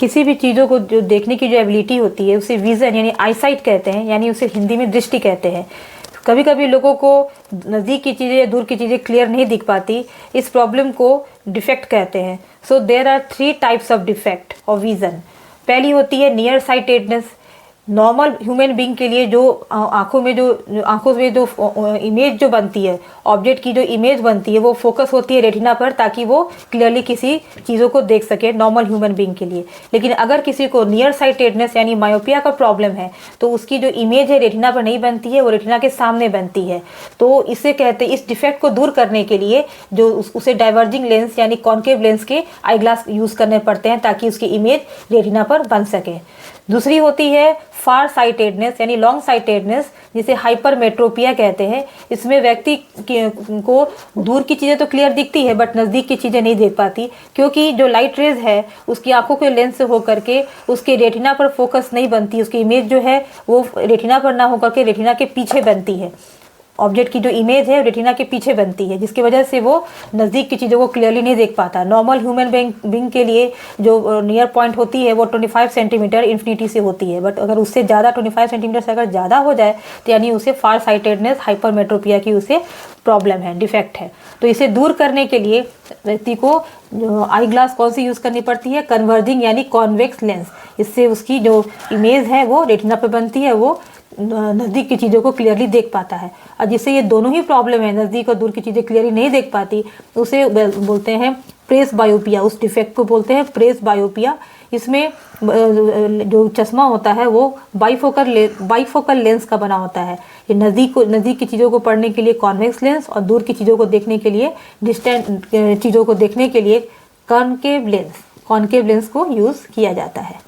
किसी भी चीज़ों को जो देखने की जो एबिलिटी होती है उसे विज़न यानी आईसाइट कहते हैं, यानी उसे हिंदी में दृष्टि कहते हैं। कभी कभी लोगों को नज़दीक की चीज़ें या दूर की चीज़ें क्लियर नहीं दिख पाती, इस प्रॉब्लम को डिफेक्ट कहते हैं। So there are 3 types of defect of vision. पहली होती है near sightedness. Normal human being के लिए जो आंखों में जो इमेज जो बनती है, ऑब्जेक्ट की जो इमेज बनती है वो फोकस होती है रेटिना पर, ताकि वो क्लियरली किसी चीज़ों को देख सके नॉर्मल ह्यूमन बीइंग के लिए। लेकिन अगर किसी को नियर साइटेडनेस यानी मायोपिया का प्रॉब्लम है तो उसकी जो इमेज है रेटिना पर नहीं बनती है, वो रेटिना के सामने बनती है। तो इसे कहते हैं, इस डिफेक्ट को दूर करने के लिए जो उसे डाइवर्जिंग लेंस यानी कॉन्केव लेंस के आई ग्लास यूज़ करने पड़ते हैं ताकि उसकी इमेज रेटिना पर बन सके। दूसरी होती है फार साइटेडनेस यानी लॉन्ग साइटेडनेस, जिसे हाइपरमेट्रोपिया कहते हैं। इसमें व्यक्ति को दूर की चीज़ें तो क्लियर दिखती है बट नज़दीक की चीज़ें नहीं देख पाती, क्योंकि जो लाइट रेज है उसकी आंखों के लेंस से होकर के उसके रेटिना पर फोकस नहीं बनती। उसकी इमेज जो है वो रेटिना पर ना होकर के रेटिना के पीछे बनती है। ऑब्जेक्ट की जो इमेज है रेटिना के पीछे बनती है, जिसकी वजह से वो नज़दीक की चीज़ों को क्लियरली नहीं देख पाता। नॉर्मल ह्यूमन बीइंग के लिए जो नियर पॉइंट होती है वो 25 सेंटीमीटर इन्फिनिटी से होती है, बट अगर उससे ज़्यादा 25 सेंटीमीटर से अगर ज़्यादा हो जाए तो यानी उसे फार साइटेडनेस हाइपरमेट्रोपिया की उसे प्रॉब्लम है, डिफेक्ट है। तो इसे दूर करने के लिए व्यक्ति को आई ग्लास कौन सी यूज़ करनी पड़ती है? कन्वर्जिंग यानी कॉन्वेक्स लेंस। इससे उसकी जो इमेज है वो रेटिना पर बनती है, वो नज़दीक की चीज़ों को क्लियरली देख पाता है। और जिससे ये दोनों ही प्रॉब्लम है, नज़दीक और दूर की चीज़ें क्लियरली नहीं देख पाती, उसे बोलते हैं प्रेस बायोपिया। उस डिफेक्ट को बोलते हैं प्रेस बायोपिया। इसमें जो चश्मा होता है वो बाईफोकल लेंस का बना होता है। ये नज़दीक की चीज़ों को पढ़ने के लिए कॉन्वेक्स लेंस और दूर की चीज़ों को देखने के लिए डिस्टेंट चीज़ों को देखने के लिए कॉन्केव लेंस को यूज़ किया जाता है।